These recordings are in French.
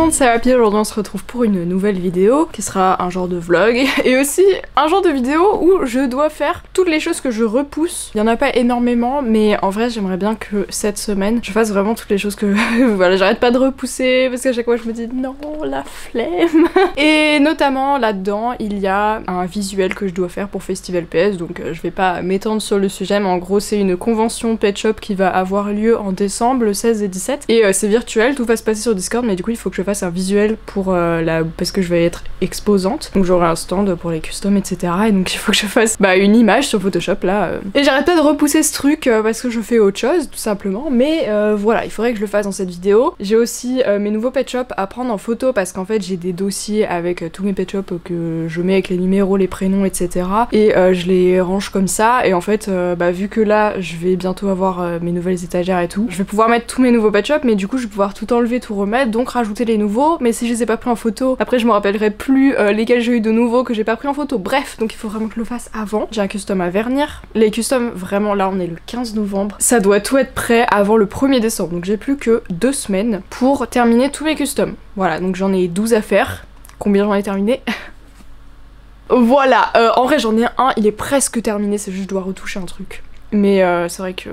monde, c'est Happy. Aujourd'hui on se retrouve pour une nouvelle vidéo qui sera un genre de vlog et aussi un genre de vidéo où je dois faire toutes les choses que je repousse. Il y en a pas énormément mais en vrai j'aimerais bien que cette semaine je fasse vraiment toutes les choses que voilà, j'arrête pas de repousser parce qu'à chaque fois je me dis non, la flemme. Et notamment là-dedans il y a un visuel que je dois faire pour Festival PS, donc je vais pas m'étendre sur le sujet, mais en gros c'est une convention Pet Shop qui va avoir lieu en décembre le 16 et 17 et c'est virtuel, tout va se passer sur Discord, mais du coup il faut que je fasse un visuel pour parce que je vais être exposante, donc j'aurai un stand pour les customs etc, et donc il faut que je fasse une image sur Photoshop là et j'arrête pas de repousser ce truc parce que je fais autre chose tout simplement, mais voilà, il faudrait que je le fasse dans cette vidéo. J'ai aussi mes nouveaux Pet Shop à prendre en photo parce qu'en fait j'ai des dossiers avec tous mes Pet Shop que je mets avec les numéros, les prénoms etc, et je les range comme ça, et en fait vu que là je vais bientôt avoir mes nouvelles étagères et tout, je vais pouvoir mettre tous mes nouveaux Pet Shop, mais du coup je vais pouvoir tout enlever, tout remettre, donc rajouter les nouveaux, mais si je les ai pas pris en photo, après je me rappellerai plus lesquels j'ai eu de nouveaux que j'ai pas pris en photo. Bref, donc il faut vraiment que je le fasse avant. J'ai un custom à vernir. Les customs, vraiment là on est le 15 novembre, ça doit tout être prêt avant le 1er décembre, donc j'ai plus que 2 semaines pour terminer tous mes customs. Voilà, donc j'en ai 12 à faire. Combien j'en ai terminé? Voilà, en vrai j'en ai un, il est presque terminé, c'est juste je dois retoucher un truc. Mais c'est vrai que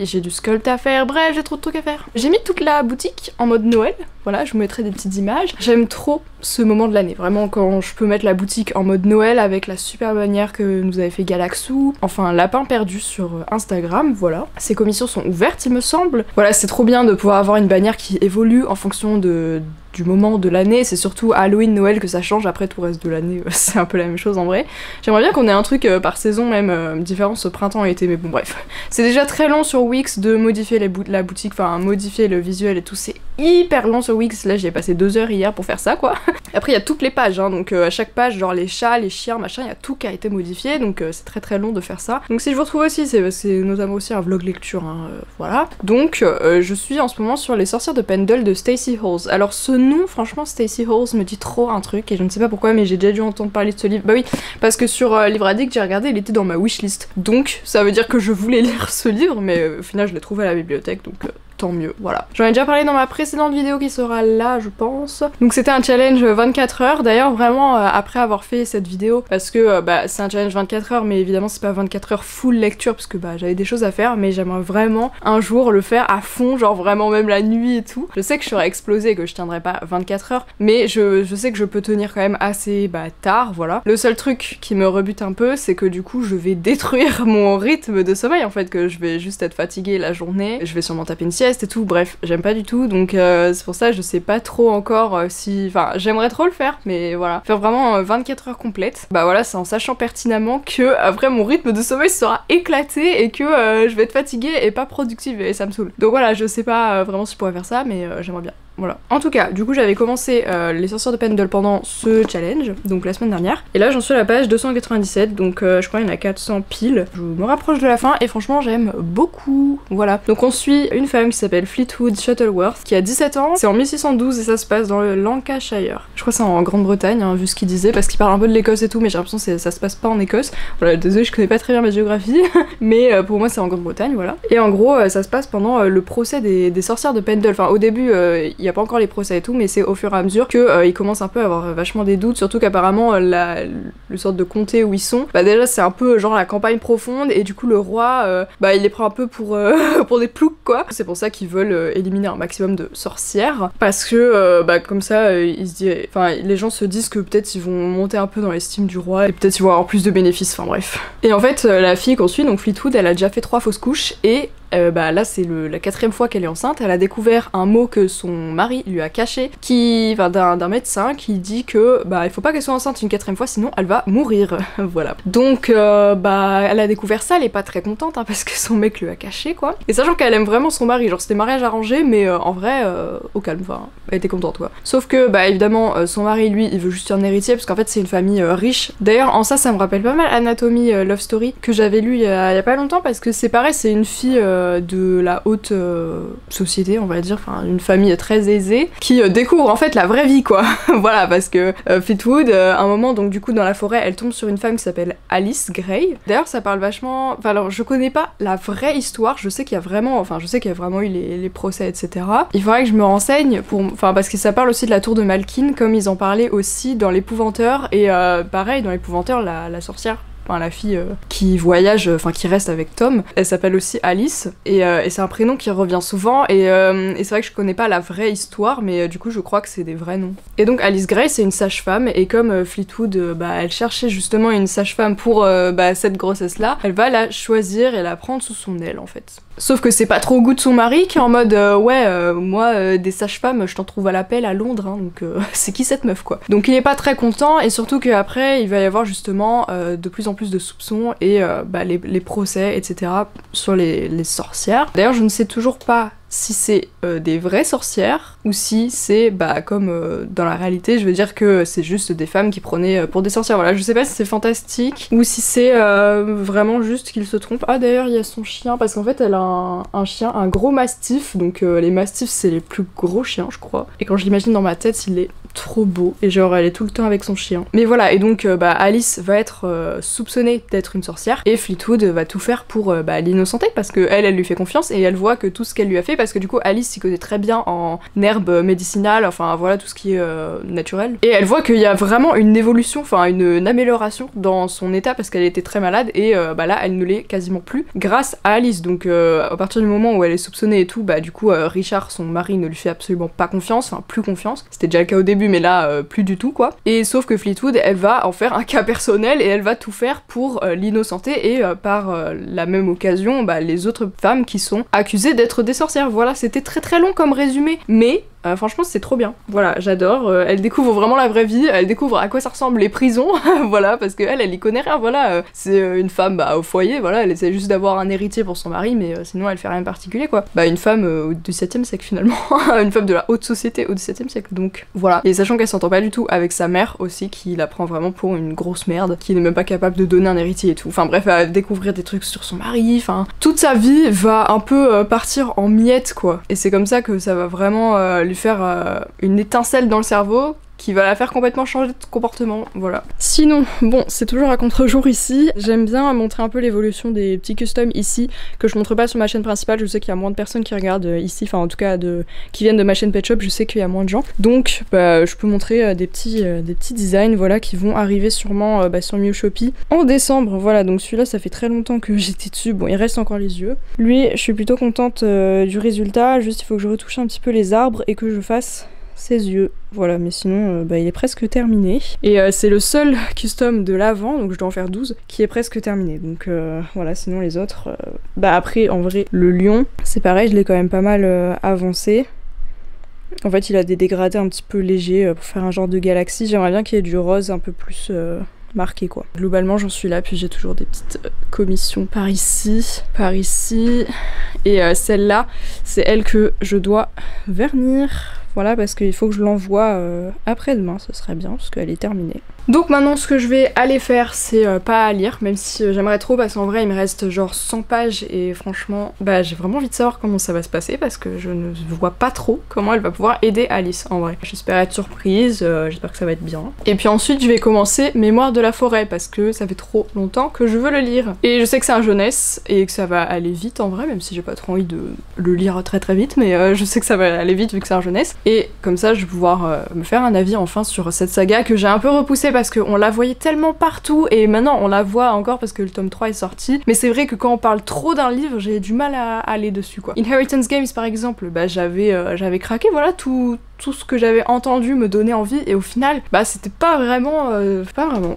j'ai du sculpt à faire, bref, j'ai trop de trucs à faire. J'ai mis toute la boutique en mode Noël, voilà, je vous mettrai des petites images. J'aime trop ce moment de l'année, vraiment quand je peux mettre la boutique en mode Noël avec la super bannière que nous avait fait Galaxou, enfin Lapin Perdu sur Instagram, voilà. Ces commissions sont ouvertes il me semble. Voilà, c'est trop bien de pouvoir avoir une bannière qui évolue en fonction du moment de l'année, c'est surtout Halloween, Noël que ça change, après tout le reste de l'année c'est un peu la même chose en vrai. J'aimerais bien qu'on ait un truc par saison même, différent ce printemps et été, mais bon bref. C'est déjà très long sur Wix de modifier la boutique, enfin modifier le visuel et tout, c'est hyper long sur Wix, là j'y ai passé 2 heures hier pour faire ça quoi. Après il y a toutes les pages, hein, donc à chaque page, genre les chats, les chiens, machin, il y a tout qui a été modifié, donc c'est très très long de faire ça. Donc si je vous retrouve aussi, c'est notamment aussi un vlog lecture, hein, voilà. Donc je suis en ce moment sur Les Sorcières de Pendle de Stacey Halls. Alors ce nom, franchement, Stacey Halls me dit trop un truc et je ne sais pas pourquoi, mais j'ai déjà dû entendre parler de ce livre. Bah oui, parce que sur Livre Addict, j'ai regardé, il était dans ma wishlist. Donc ça veut dire que je voulais lire ce livre, mais au final je l'ai trouvé à la bibliothèque, donc tant mieux, voilà. J'en ai déjà parlé dans ma précédente vidéo qui sera là, je pense. Donc c'était un challenge 24 heures, d'ailleurs vraiment après avoir fait cette vidéo, parce que c'est un challenge 24 heures, mais évidemment c'est pas 24 heures full lecture, parce que j'avais des choses à faire, mais j'aimerais vraiment un jour le faire à fond, genre vraiment même la nuit et tout. Je sais que je serais explosée et que je tiendrai pas 24 heures, mais je sais que je peux tenir quand même assez tard, voilà. Le seul truc qui me rebute un peu, c'est que du coup je vais détruire mon rythme de sommeil, en fait, que je vais juste être fatiguée la journée, je vais sûrement taper une sieste et tout, bref, j'aime pas du tout, donc c'est pour ça que je sais pas trop encore si... Enfin, j'aimerais trop le faire, mais voilà. Faire vraiment 24 heures complètes, voilà, c'est en sachant pertinemment que après mon rythme de sommeil sera éclaté et que je vais être fatiguée et pas productive et ça me saoule. Donc voilà, je sais pas vraiment si je pourrais faire ça, mais j'aimerais bien. Voilà. En tout cas, du coup j'avais commencé Les Sorcières de Pendle pendant ce challenge, donc la semaine dernière, et là j'en suis à la page 297, donc je crois qu'il y en a 400 pile. Je me rapproche de la fin et franchement j'aime beaucoup, voilà. Donc on suit une femme qui s'appelle Fleetwood Shuttleworth, qui a 17 ans, c'est en 1612 et ça se passe dans le Lancashire. Je crois que c'est en Grande-Bretagne, hein, vu ce qu'il disait, parce qu'il parle un peu de l'Écosse et tout, mais j'ai l'impression que ça se passe pas en Écosse. Voilà, désolé, je connais pas très bien ma géographie, mais pour moi c'est en Grande-Bretagne, voilà. Et en gros, ça se passe pendant le procès des sorcières de Pendle. Enfin, au début, il y a pas encore les procès et tout, mais c'est au fur et à mesure que il commence un peu à avoir vachement des doutes, surtout qu'apparemment le sorte de comté où ils sont, déjà c'est un peu genre la campagne profonde, et du coup le roi il les prend un peu pour pour des ploucs quoi. C'est pour ça qu'ils veulent éliminer un maximum de sorcières, parce que comme ça ils se disent, enfin les gens se disent que peut-être ils vont monter un peu dans l'estime du roi et peut-être ils vont avoir plus de bénéfices, enfin bref. Et en fait la fille qu'on suit, donc Fleetwood, elle a déjà fait 3 fausses couches et là c'est la 4e fois qu'elle est enceinte. Elle a découvert un mot que son mari lui a caché, d'un médecin qui dit que il faut pas qu'elle soit enceinte une 4e fois sinon elle va mourir. Voilà. Donc elle a découvert ça, elle est pas très contente parce que son mec lui a caché quoi. Et sachant qu'elle aime vraiment son mari, genre c'était mariage arrangé, mais en vrai au calme, enfin elle était contente quoi. Sauf que évidemment son mari lui il veut juste un héritier parce qu'en fait c'est une famille riche. D'ailleurs en ça me rappelle pas mal Anatomy Love Story que j'avais lu il y a pas longtemps, parce que c'est pareil, c'est une fille de la haute société, on va dire, enfin une famille très aisée, qui découvre en fait la vraie vie quoi. Voilà, parce que Fleetwood, à un moment, donc du coup dans la forêt, elle tombe sur une femme qui s'appelle Alice Gray. D'ailleurs ça parle vachement, enfin alors je connais pas la vraie histoire, je sais qu'il y a vraiment, eu les procès, etc. Il faudrait que je me renseigne parce que ça parle aussi de la tour de Malkin, comme ils en parlaient aussi dans l'Épouvanteur, et pareil dans l'Épouvanteur, la sorcière, enfin la fille qui voyage, enfin qui reste avec Tom, elle s'appelle aussi Alice, et c'est un prénom qui revient souvent, et c'est vrai que je connais pas la vraie histoire, mais du coup je crois que c'est des vrais noms. Et donc Alice Gray c'est une sage-femme, et comme Fleetwood, elle cherchait justement une sage-femme pour cette grossesse-là, elle va la choisir et la prendre sous son aile en fait. Sauf que c'est pas trop au goût de son mari qui est en mode moi des sages-femmes je t'en trouve à l'appel à Londres hein, donc c'est qui cette meuf quoi. Donc il est pas très content, et surtout qu'après il va y avoir justement de plus en plus de soupçons et les procès etc. sur les sorcières. D'ailleurs je ne sais toujours pas si c'est des vraies sorcières ou si c'est comme dans la réalité, je veux dire que c'est juste des femmes qui prenaient pour des sorcières. Voilà, je sais pas si c'est fantastique ou si c'est vraiment juste qu'ils se trompent. Ah d'ailleurs il y a son chien, parce qu'en fait elle a un chien, un gros mastif, donc les mastifs c'est les plus gros chiens je crois, et quand je l'imagine dans ma tête il est trop beau, et genre elle est tout le temps avec son chien. Mais voilà, et donc Alice va être soupçonnée d'être une sorcière, et Fleetwood va tout faire pour l'innocenter, parce que elle lui fait confiance, et elle voit que tout ce qu'elle lui a fait, parce que du coup Alice s'y connaît très bien en herbes médicinales, enfin voilà tout ce qui est naturel, et elle voit qu'il y a vraiment une évolution, enfin une amélioration dans son état, parce qu'elle était très malade, et là elle ne l'est quasiment plus grâce à Alice. Donc à partir du moment où elle est soupçonnée et tout, du coup Richard son mari ne lui fait absolument pas confiance, enfin plus confiance, c'était déjà le cas au début mais là plus du tout quoi. Et sauf que Fleetwood elle va en faire un cas personnel, et elle va tout faire pour l'innocenter, et par la même occasion les autres femmes qui sont accusées d'être des sorcières. Voilà, c'était très très long comme résumé, mais franchement c'est trop bien. Voilà, j'adore. Elle découvre vraiment la vraie vie, elle découvre à quoi ça ressemble les prisons, voilà, parce qu'elle y connaît rien, voilà. C'est une femme au foyer, voilà, elle essaie juste d'avoir un héritier pour son mari, mais sinon elle fait rien de particulier quoi. Une femme au XVIIe siècle finalement, une femme de la haute société au XVIIe siècle, donc voilà. Et sachant qu'elle s'entend pas du tout avec sa mère aussi, qui la prend vraiment pour une grosse merde, qui n'est même pas capable de donner un héritier et tout. Enfin bref, elle va découvrir des trucs sur son mari, enfin toute sa vie va un peu partir en miettes quoi. Et c'est comme ça que ça va vraiment lui faire une étincelle dans le cerveau qui va la faire complètement changer de comportement, voilà. Sinon, bon, c'est toujours à contre-jour ici. J'aime bien montrer un peu l'évolution des petits customs ici, que je montre pas sur ma chaîne principale. Je sais qu'il y a moins de personnes qui regardent ici, enfin en tout cas qui viennent de ma chaîne Pet Shop, je sais qu'il y a moins de gens. Donc je peux montrer des petits designs, voilà, qui vont arriver sûrement sur Mew Shopee en décembre. Voilà, donc celui-là ça fait très longtemps que j'étais dessus, bon il reste encore les yeux. Lui, je suis plutôt contente du résultat, juste il faut que je retouche un petit peu les arbres et que je fasse ses yeux. Voilà, mais sinon il est presque terminé. Et c'est le seul custom de l'avant, donc je dois en faire 12, qui est presque terminé. Donc voilà, sinon les autres... après, en vrai, le lion, c'est pareil, je l'ai quand même pas mal avancé. En fait, il a des dégradés un petit peu légers pour faire un genre de galaxie. J'aimerais bien qu'il y ait du rose un peu plus... marqué quoi. Globalement j'en suis là, puis j'ai toujours des petites commissions par ici, et celle-là c'est elle que je dois vernir, voilà, parce qu'il faut que je l'envoie après-demain, ce serait bien parce qu'elle est terminée. Donc maintenant ce que je vais aller faire c'est pas à lire, même si j'aimerais trop, parce qu'en vrai il me reste genre 100 pages et franchement j'ai vraiment envie de savoir comment ça va se passer, parce que je ne vois pas trop comment elle va pouvoir aider Alice en vrai. J'espère être surprise, j'espère que ça va être bien. Et puis ensuite je vais commencer Mémoire de la forêt, parce que ça fait trop longtemps que je veux le lire. Et je sais que c'est un jeunesse et que ça va aller vite en vrai, même si j'ai pas trop envie de le lire très très vite, mais je sais que ça va aller vite vu que c'est un jeunesse. Et comme ça je vais pouvoir me faire un avis enfin sur cette saga que j'ai un peu repoussée parce qu'on la voyait tellement partout, et maintenant on la voit encore parce que le tome 3 est sorti. Mais c'est vrai que quand on parle trop d'un livre, j'ai du mal à aller dessus quoi. Inheritance Games par exemple, j'avais craqué, voilà, tout ce que j'avais entendu me donnait envie, et au final c'était pas vraiment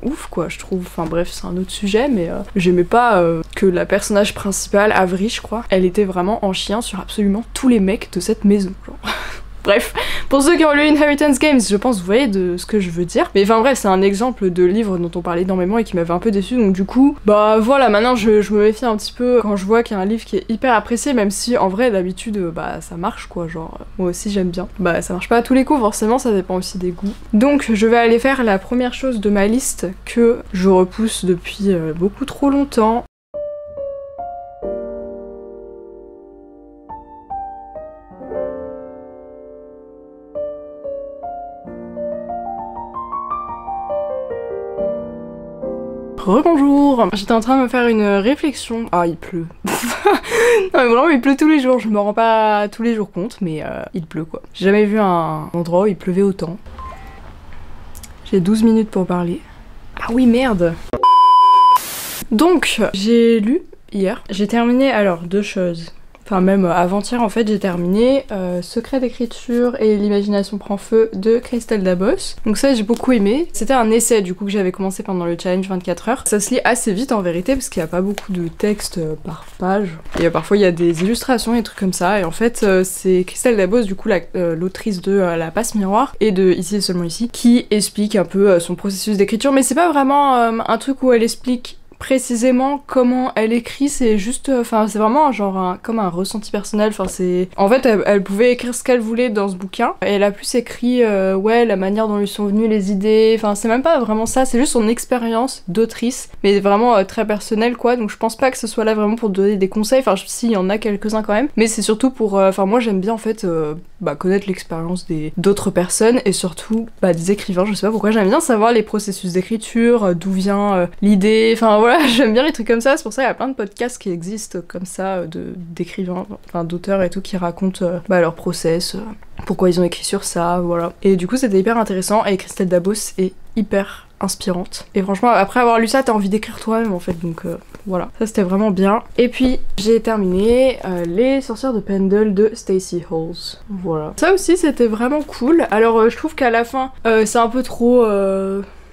ouf quoi je trouve. Enfin bref, c'est un autre sujet, mais j'aimais pas que la personnage principale, Avery je crois, elle était vraiment en chien sur absolument tous les mecs de cette maison genre. Bref, pour ceux qui ont lu Inheritance Games, je pense vous voyez de ce que je veux dire. Mais enfin bref, c'est un exemple de livre dont on parlait énormément et qui m'avait un peu déçu, donc du coup, voilà, maintenant je me méfie un petit peu quand je vois qu'il y a un livre qui est hyper apprécié, même si en vrai d'habitude ça marche quoi, genre moi aussi j'aime bien. Ça marche pas à tous les coups, forcément ça dépend aussi des goûts. Donc je vais aller faire la première chose de ma liste que je repousse depuis beaucoup trop longtemps. Rebonjour. J'étais en train de me faire une réflexion. Ah, il pleut. Non mais vraiment il pleut tous les jours, je me rends pas tous les jours compte, mais il pleut quoi. J'ai jamais vu un endroit où il pleuvait autant. J'ai 12 minutes pour parler. Ah oui merde. Donc, j'ai lu hier. J'ai terminé alors 2 choses. Enfin même avant-hier en fait j'ai terminé Secret d'écriture et l'imagination prend feu de Christelle Dabos. Donc ça j'ai beaucoup aimé. C'était un essai du coup que j'avais commencé pendant le challenge 24 heures. Ça se lit assez vite en vérité parce qu'il n'y a pas beaucoup de texte par page. Et parfois il y a des illustrations et des trucs comme ça. Et en fait c'est Christelle Dabos du coup l'autrice de La Passe Miroir et de Ici et seulement ici qui explique un peu son processus d'écriture. Mais c'est pas vraiment un truc où elle explique précisément comment elle écrit, c'est juste, enfin c'est vraiment genre comme un ressenti personnel, enfin c'est... En fait elle pouvait écrire ce qu'elle voulait dans ce bouquin, et elle a plus écrit ouais la manière dont lui sont venues les idées, enfin c'est même pas vraiment ça, c'est juste son expérience d'autrice, mais vraiment très personnelle quoi, donc je pense pas que ce soit là vraiment pour donner des conseils, enfin si il y en a quelques-uns quand même, mais c'est surtout pour, enfin moi j'aime bien en fait connaître l'expérience d'autres personnes, et surtout des écrivains, je sais pas pourquoi, j'aime bien savoir les processus d'écriture, d'où vient l'idée, enfin voilà, j'aime bien les trucs comme ça, c'est pour ça qu'il y a plein de podcasts qui existent comme ça, d'écrivains, enfin d'auteurs et tout, qui racontent leur process, pourquoi ils ont écrit sur ça, voilà. Et du coup c'était hyper intéressant, et Christelle Dabos est hyper inspirante. Et franchement, après avoir lu ça, t'as envie d'écrire toi-même en fait, donc voilà. Ça c'était vraiment bien. Et puis j'ai terminé Les Sorcières de Pendle de Stacey Halls. Voilà. Ça aussi c'était vraiment cool. Alors je trouve qu'à la fin, c'est un peu trop...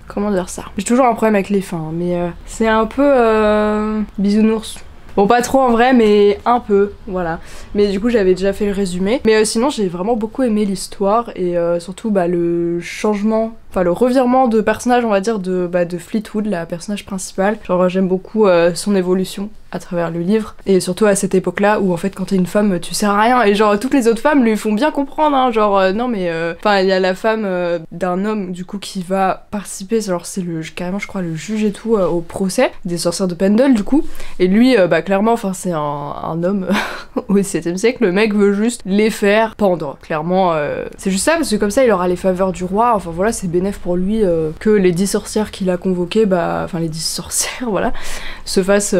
comment dire ça? J'ai toujours un problème avec les fins, mais c'est un peu bisounours. Bon, pas trop en vrai, mais un peu, voilà. Mais du coup, j'avais déjà fait le résumé. Mais sinon, j'ai vraiment beaucoup aimé l'histoire, et surtout le changement, enfin le revirement de personnage, on va dire, de Fleetwood, la personnage principale. Genre, j'aime beaucoup son évolution à travers le livre, et surtout à cette époque-là où en fait quand t'es une femme tu sers à rien, et genre toutes les autres femmes lui font bien comprendre, hein, genre non mais enfin il y a la femme d'un homme du coup qui va participer, genre c'est carrément je crois le juge et tout au procès des sorcières de Pendle du coup, et lui clairement enfin c'est un homme au 7e siècle, le mec veut juste les faire pendre, clairement c'est juste ça, parce que comme ça il aura les faveurs du roi, enfin voilà c'est bénéf pour lui que les 10 sorcières qu'il a convoquées, enfin les 10 sorcières voilà, se fassent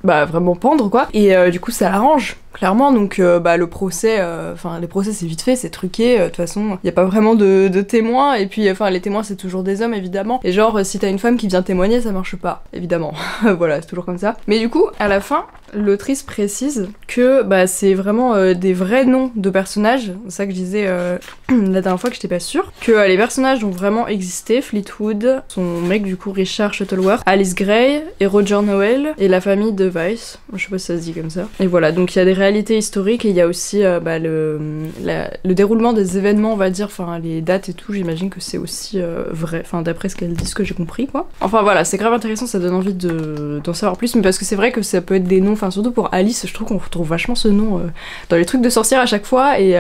vraiment pendre quoi, et du coup ça l'arrange clairement, donc le procès, enfin les procès c'est vite fait, c'est truqué, de toute façon il y a pas vraiment de témoins, et puis enfin les témoins c'est toujours des hommes évidemment, et genre si t'as une femme qui vient témoigner ça marche pas, évidemment. Voilà, c'est toujours comme ça. Mais du coup à la fin l'autrice précise que c'est vraiment des vrais noms de personnages, c'est ça que je disais la dernière fois que j'étais pas sûre, que les personnages ont vraiment existé, Fleetwood, son mec du coup Richard Shuttleworth, Alice Gray et Roger Noel, et la famille de Weiss, je sais pas si ça se dit comme ça, et voilà, donc il y a des réalité historique, et il y a aussi le déroulement des événements, on va dire, enfin les dates et tout, j'imagine que c'est aussi vrai, enfin d'après ce qu'elle dit, ce que j'ai compris quoi. Enfin voilà, c'est grave intéressant, ça donne envie d'en savoir plus, mais parce que c'est vrai que ça peut être des noms, enfin surtout pour Alice, je trouve qu'on retrouve vachement ce nom dans les trucs de sorcières à chaque fois, et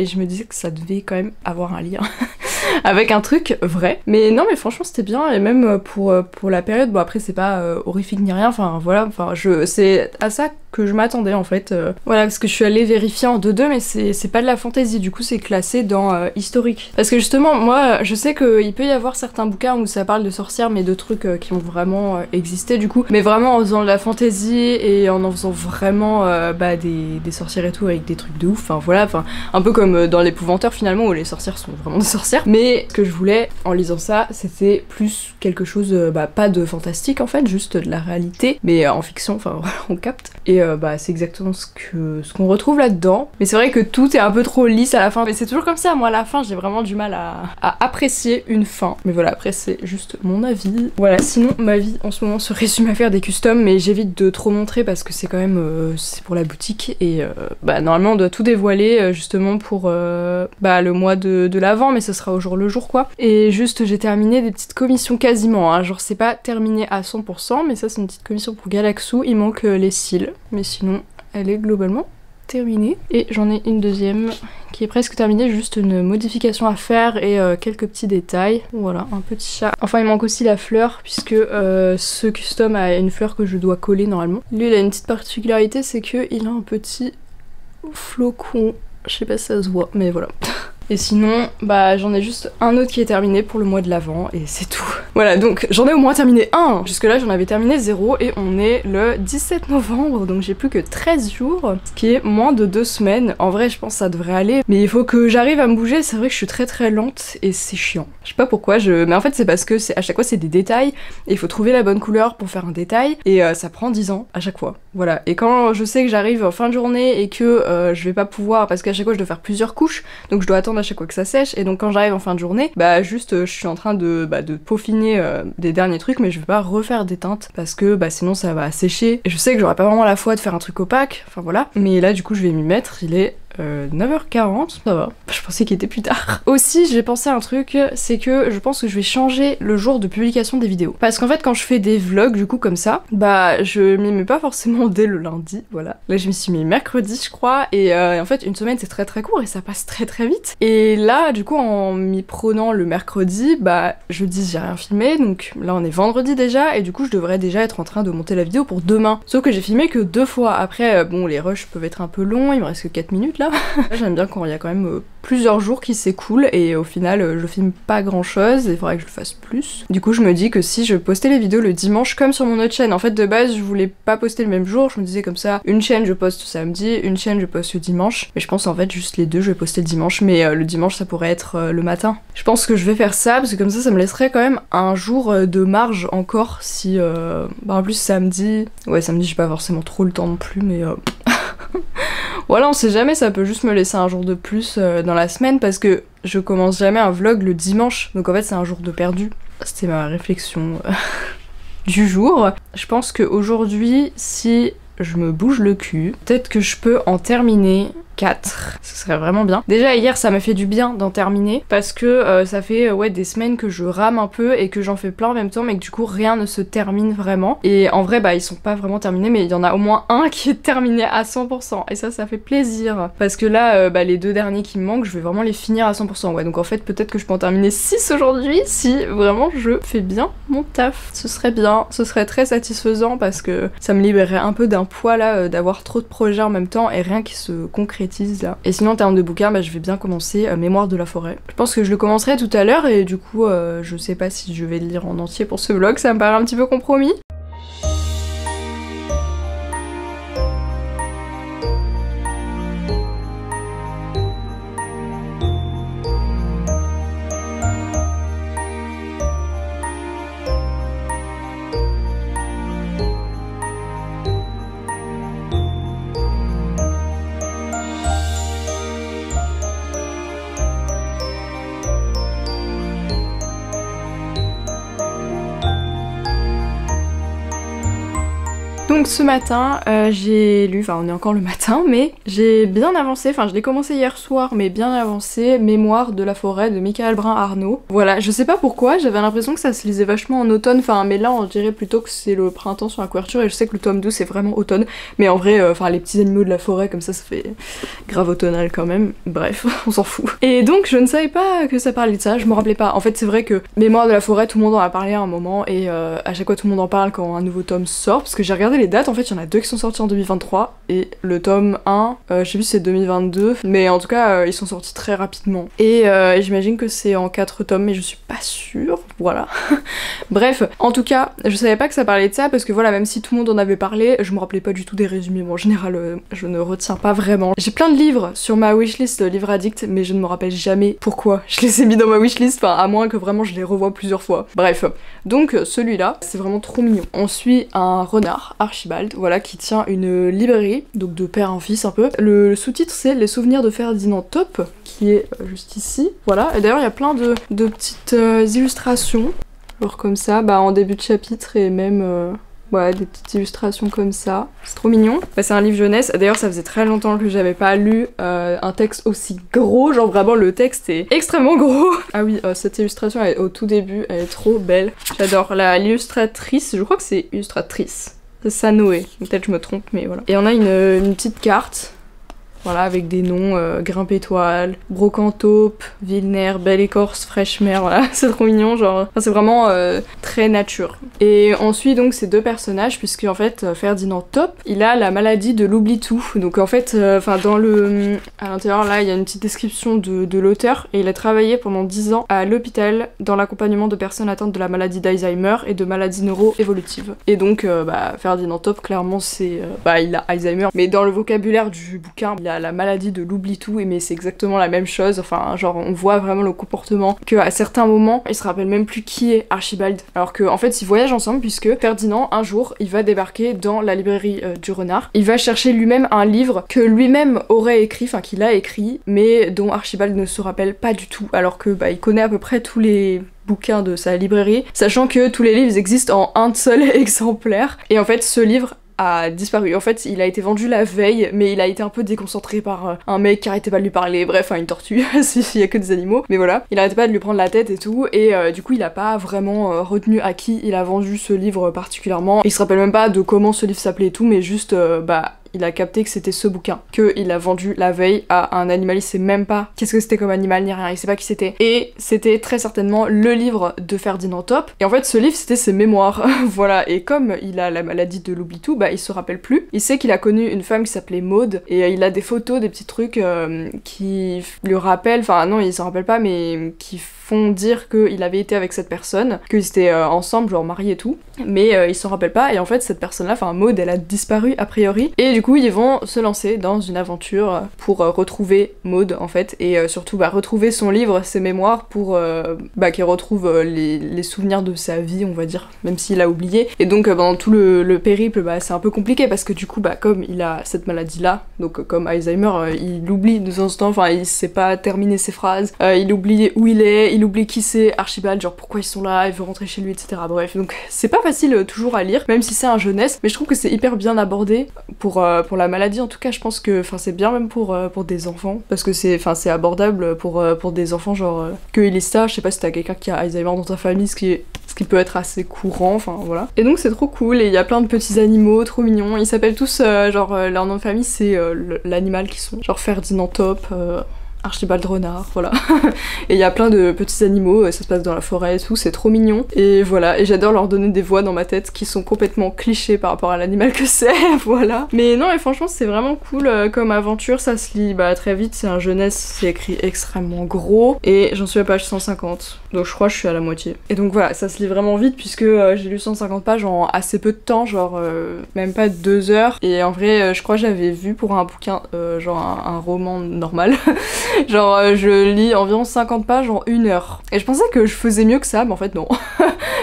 je me disais que ça devait quand même avoir un lien avec un truc vrai. Mais non mais franchement c'était bien, et même pour la période, bon après c'est pas horrifique ni rien, enfin voilà, enfin c'est à ça que je m'attendais en fait. Voilà, parce que je suis allée vérifier en 2-2, mais c'est pas de la fantaisie, du coup c'est classé dans historique. Parce que justement, moi je sais qu'il peut y avoir certains bouquins où ça parle de sorcières, mais de trucs qui ont vraiment existé du coup, mais vraiment en faisant de la fantaisie et en faisant vraiment des sorcières et tout avec des trucs de ouf, enfin voilà, enfin un peu comme dans l'épouvanteur finalement où les sorcières sont vraiment des sorcières. Mais ce que je voulais en lisant ça, c'était plus quelque chose, pas de fantastique en fait, juste de la réalité, mais en fiction, enfin voilà, on capte. Et c'est exactement ce qu'on retrouve là-dedans. Mais c'est vrai que tout est un peu trop lisse à la fin. Mais c'est toujours comme ça, moi à la fin j'ai vraiment du mal à apprécier une fin. Mais voilà, après c'est juste mon avis. Voilà, sinon ma vie en ce moment se résume à faire des customs, mais j'évite de trop montrer parce que c'est quand même c'est pour la boutique, et normalement on doit tout dévoiler justement pour le mois de l'avant, mais ce sera au jour le jour quoi. Et juste j'ai terminé des petites commissions quasiment, hein. Genre c'est pas terminé à 100%, mais ça c'est une petite commission pour Galaxou, il manque les cils, mais sinon elle est globalement terminée. Et j'en ai une deuxième qui est presque terminée, juste une modification à faire et quelques petits détails. Voilà, un petit chat. Enfin il manque aussi la fleur, puisque ce custom a une fleur que je dois coller normalement. Lui il a une petite particularité, c'est qu'il a un petit flocon, je sais pas si ça se voit, mais voilà. Et sinon, j'en ai juste un autre qui est terminé pour le mois de l'avant, et c'est tout. Voilà, donc j'en ai au moins terminé un. Jusque là j'en avais terminé 0 et on est le 17 novembre, donc j'ai plus que 13 jours, ce qui est moins de 2 semaines. En vrai je pense que ça devrait aller, mais il faut que j'arrive à me bouger. C'est vrai que je suis très lente et c'est chiant. Je sais pas pourquoi, mais en fait c'est parce que à chaque fois c'est des détails et il faut trouver la bonne couleur pour faire un détail et ça prend 10 ans à chaque fois. Voilà, et quand je sais que j'arrive en fin de journée et que je vais pas pouvoir, parce qu'à chaque fois je dois faire plusieurs couches, donc je dois attendre à chaque fois que ça sèche, et donc quand j'arrive en fin de journée, bah juste je suis en train de peaufiner des derniers trucs, mais je vais pas refaire des teintes parce que sinon ça va sécher, et je sais que j'aurai pas vraiment la foi de faire un truc opaque, enfin voilà, mais là du coup je vais m'y mettre. Il est 9h40, ça va, je pensais qu'il était plus tard. Aussi j'ai pensé à un truc, c'est que je pense que je vais changer le jour de publication des vidéos, parce qu'en fait quand je fais des vlogs du coup comme ça, je m'y mets pas forcément dès le lundi, voilà. Là je m'y suis mis mercredi je crois, et en fait une semaine c'est très court et ça passe très vite, et là du coup en m'y prenant le mercredi, jeudi j'ai rien filmé, donc là on est vendredi déjà, et du coup je devrais déjà être en train de monter la vidéo pour demain, sauf que j'ai filmé que 2 fois. Après bon, les rushs peuvent être un peu longs, il me reste que 4 minutes là. J'aime bien quand il y a quand même plusieurs jours qui s'écoulent et au final je filme pas grand chose, et il faudrait que je le fasse plus. Du coup je me dis que si je postais les vidéos le dimanche comme sur mon autre chaîne, en fait de base je voulais pas poster le même jour, je me disais comme ça, une chaîne je poste samedi, une chaîne je poste le dimanche, mais je pense en fait juste les deux je vais poster le dimanche, mais le dimanche ça pourrait être le matin. Je pense que je vais faire ça, parce que comme ça me laisserait quand même un jour de marge encore, si en plus samedi j'ai pas forcément trop le temps non plus, mais voilà, on sait jamais, ça peut juste me laisser un jour de plus dans la semaine, parce que je commence jamais un vlog le dimanche, donc en fait c'est un jour de perdu. C'était ma réflexion du jour. Je pense qu'aujourd'hui, si je me bouge le cul, peut-être que je peux en terminer 4, ce serait vraiment bien. Déjà hier ça m'a fait du bien d'en terminer, parce que ça fait des semaines que je rame un peu et que j'en fais plein en même temps, mais que du coup rien ne se termine vraiment. Et en vrai ils sont pas vraiment terminés, mais il y en a au moins un qui est terminé à 100%, et ça fait plaisir, parce que là les 2 derniers qui me manquent, je vais vraiment les finir à 100%. Ouais, donc en fait peut-être que je peux en terminer 6 aujourd'hui si vraiment je fais bien mon taf. Ce serait bien, ce serait très satisfaisant, parce que ça me libérerait un peu d'un poids là d'avoir trop de projets en même temps et rien qui se concrétise là. Et sinon en termes de bouquin, je vais bien commencer Mémoire de la forêt. Je pense que je le commencerai tout à l'heure, et du coup je sais pas si je vais le lire en entier pour ce vlog, ça me paraît un petit peu compromis. Donc ce matin, j'ai lu, on est encore le matin, mais j'ai bien avancé, je l'ai commencé hier soir, mais bien avancé, Mémoire de la forêt de Michael Brun-Arnaud. Voilà, je sais pas pourquoi, j'avais l'impression que ça se lisait vachement en automne, mais là on dirait plutôt que c'est le printemps sur la couverture, et je sais que le tome 2 c'est vraiment automne, mais en vrai, les petits animaux de la forêt comme ça fait grave automnal quand même, bref, on s'en fout. Et donc je ne savais pas que ça parlait de ça, je me rappelais pas. En fait c'est vrai que Mémoire de la forêt, tout le monde en a parlé à un moment, et à chaque fois tout le monde en parle quand un nouveau tome sort, parce que j'ai regardé les dates, en fait il y en a 2 qui sont sortis en 2023, et le tome 1, je sais plus si c'est 2022, mais en tout cas ils sont sortis très rapidement. Et j'imagine que c'est en 4 tomes, mais je suis pas sûre, voilà. Bref, en tout cas, je savais pas que ça parlait de ça, parce que voilà, même si tout le monde en avait parlé, je me rappelais pas du tout des résumés, bon en général je ne retiens pas vraiment. J'ai plein de livres sur ma wishlist livre addict, mais je ne me rappelle jamais pourquoi je les ai mis dans ma wishlist, à moins que vraiment je les revoie plusieurs fois. Bref, donc celui-là, c'est vraiment trop mignon. On suit un renard, Archibald, voilà, qui tient une librairie, donc de père en fils un peu. Le sous-titre c'est Les souvenirs de Ferdinand Top, qui est juste ici, voilà. Et d'ailleurs il y a plein de petites illustrations, genre comme ça, en début de chapitre, et même ouais, des petites illustrations comme ça, c'est trop mignon. C'est un livre jeunesse, d'ailleurs ça faisait très longtemps que j'avais pas lu un texte aussi gros, genre vraiment le texte est extrêmement gros. Ah oui, cette illustration elle est au tout début, elle est trop belle, j'adore. L'illustratrice, je crois que c'est illustratrice, c'est Sanoé, peut-être je me trompe, mais voilà. Et on a une petite carte voilà, avec des noms Grimpe-Étoile, Brocantaupe, Villeneuve, Belle Écorce, Fraîche Mer, voilà, c'est trop mignon, genre, enfin, c'est vraiment très nature. Et on suit donc ces deux personnages, puisque en fait, Ferdinand Top, il a la maladie de l'oubli-tout. Donc en fait, enfin dans le... à l'intérieur là, il y a une petite description de l'auteur, et il a travaillé pendant 10 ans à l'hôpital dans l'accompagnement de personnes atteintes de la maladie d'Alzheimer et de maladies neuro-évolutives. Et donc, Ferdinand Top, clairement, c'est... il a Alzheimer, mais dans le vocabulaire du bouquin, il a la maladie de l'oubli-tout, mais c'est exactement la même chose, enfin, genre, on voit vraiment le comportement, qu'à certains moments, il se rappelle même plus qui est Archibald, alors qu'en fait, ils voyagent ensemble, puisque Ferdinand, un jour, il va débarquer dans la librairie du Renard, il va chercher lui-même un livre que lui-même aurait écrit, enfin, qu'il a écrit, mais dont Archibald ne se rappelle pas du tout, alors que, il connaît à peu près tous les bouquins de sa librairie, sachant que tous les livres existent en un seul exemplaire, et en fait, ce livre a disparu. En fait, il a été vendu la veille, mais il a été un peu déconcentré par un mec qui arrêtait pas de lui parler, bref, une tortue, s'il y a que des animaux, mais voilà. Il arrêtait pas de lui prendre la tête et tout, et du coup, il a pas vraiment retenu à qui il a vendu ce livre particulièrement. Il se rappelle même pas de comment ce livre s'appelait et tout, mais juste, il a capté que c'était ce bouquin, qu'il a vendu la veille à un animal, il sait même pas qu'est-ce que c'était comme animal ni rien, il sait pas qui c'était. Et c'était très certainement le livre de Ferdinand Top. Et en fait, ce livre, c'était ses mémoires, voilà. Et comme il a la maladie de l'oubli-tout, il se rappelle plus. Il sait qu'il a connu une femme qui s'appelait Maude, et il a des photos, des petits trucs qui lui rappellent, enfin non, il s'en rappelle pas, mais qui font dire qu'il avait été avec cette personne, qu'ils étaient ensemble, genre mariés et tout, mais il s'en rappelle pas, et en fait, cette personne-là, enfin Maude, elle a disparu a priori, et du coup, ils vont se lancer dans une aventure pour retrouver Maude, en fait, et surtout retrouver son livre, ses mémoires, pour qu'il retrouve les souvenirs de sa vie, on va dire, même s'il a oublié. Et donc, pendant tout le périple, c'est un peu compliqué, parce que du coup, comme il a cette maladie-là, donc comme Alzheimer, il oublie de temps en temps, enfin, il sait pas terminer ses phrases, il oublie où il est, il oublie qui c'est Archibald, genre pourquoi ils sont là, il veut rentrer chez lui, etc. Bref, donc c'est pas facile toujours à lire, même si c'est un jeunesse, mais je trouve que c'est hyper bien abordé pour la maladie. En tout cas, je pense que c'est bien même pour des enfants, parce que c'est abordable pour des enfants, genre que ils lisent ça. Je sais pas si t'as quelqu'un qui a Alzheimer dans ta famille, ce qui peut être assez courant, enfin voilà. Et donc c'est trop cool, et il y a plein de petits animaux trop mignons, ils s'appellent tous, leur nom de famille c'est l'animal qui sont, genre Ferdinand Top, Archibald Renard, voilà. Et il y a plein de petits animaux, ça se passe dans la forêt et tout, c'est trop mignon. Et voilà, et j'adore leur donner des voix dans ma tête qui sont complètement clichés par rapport à l'animal que c'est, voilà. Mais non, et franchement, c'est vraiment cool comme aventure, ça se lit très vite, c'est un jeunesse, c'est écrit extrêmement gros, et j'en suis à page 150, donc je crois que je suis à la moitié. Et donc voilà, ça se lit vraiment vite, puisque j'ai lu 150 pages en assez peu de temps, genre même pas 2 heures, et en vrai, je crois que j'avais vu pour un bouquin, genre un roman normal, genre je lis environ 50 pages en 1 heure. Et je pensais que je faisais mieux que ça, mais en fait non.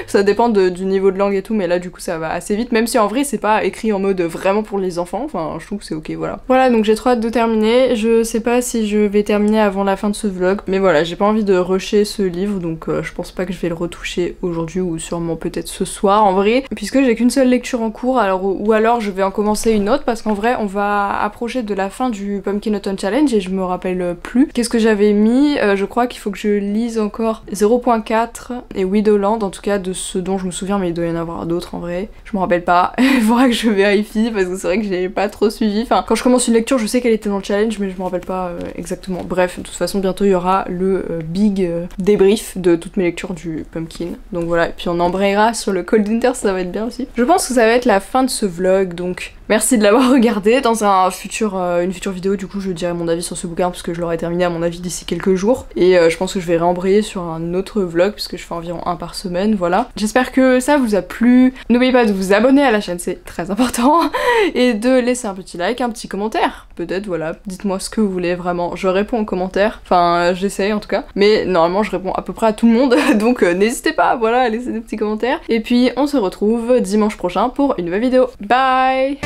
Ça dépend du niveau de langue et tout, mais là du coup ça va assez vite, même si en vrai c'est pas écrit en mode vraiment pour les enfants, enfin je trouve que c'est ok, voilà. Voilà, donc j'ai trop hâte de terminer, je sais pas si je vais terminer avant la fin de ce vlog, mais voilà, j'ai pas envie de rusher ce livre, donc je pense pas que je vais le retoucher aujourd'hui, ou sûrement peut-être ce soir en vrai, puisque j'ai qu'une seule lecture en cours, ou alors je vais en commencer une autre, parce qu'en vrai on va approcher de la fin du Pumpkin Autumn Challenge, et je me rappelle plus. Qu'est-ce que j'avais mis? Je crois qu'il faut que je lise encore 0.4 et Widowland, en tout cas de ce dont je me souviens, mais il doit y en avoir d'autres en vrai. Je me rappelle pas, il faudra que je vérifie, parce que c'est vrai que j'ai pas trop suivi. Enfin, quand je commence une lecture, je sais qu'elle était dans le challenge, mais je me rappelle pas exactement. Bref, de toute façon, bientôt il y aura le big débrief de toutes mes lectures du Pumpkin. Donc voilà, et puis on embrayera sur le Cold Winter, ça va être bien aussi. Je pense que ça va être la fin de ce vlog, donc merci de l'avoir regardé. Dans une future vidéo, du coup, je dirai mon avis sur ce bouquin, parce que je l'aurai terminé à mon avis d'ici quelques jours. Et je pense que je vais réembrayer sur un autre vlog, puisque je fais environ un par semaine, voilà. J'espère que ça vous a plu. N'oubliez pas de vous abonner à la chaîne, c'est très important. Et de laisser un petit like, un petit commentaire. Peut-être, voilà. Dites-moi ce que vous voulez, vraiment. Je réponds aux commentaires. Enfin, j'essaye en tout cas. Mais normalement, je réponds à peu près à tout le monde. Donc n'hésitez pas, voilà, à laisser des petits commentaires. Et puis, on se retrouve dimanche prochain pour une nouvelle vidéo. Bye!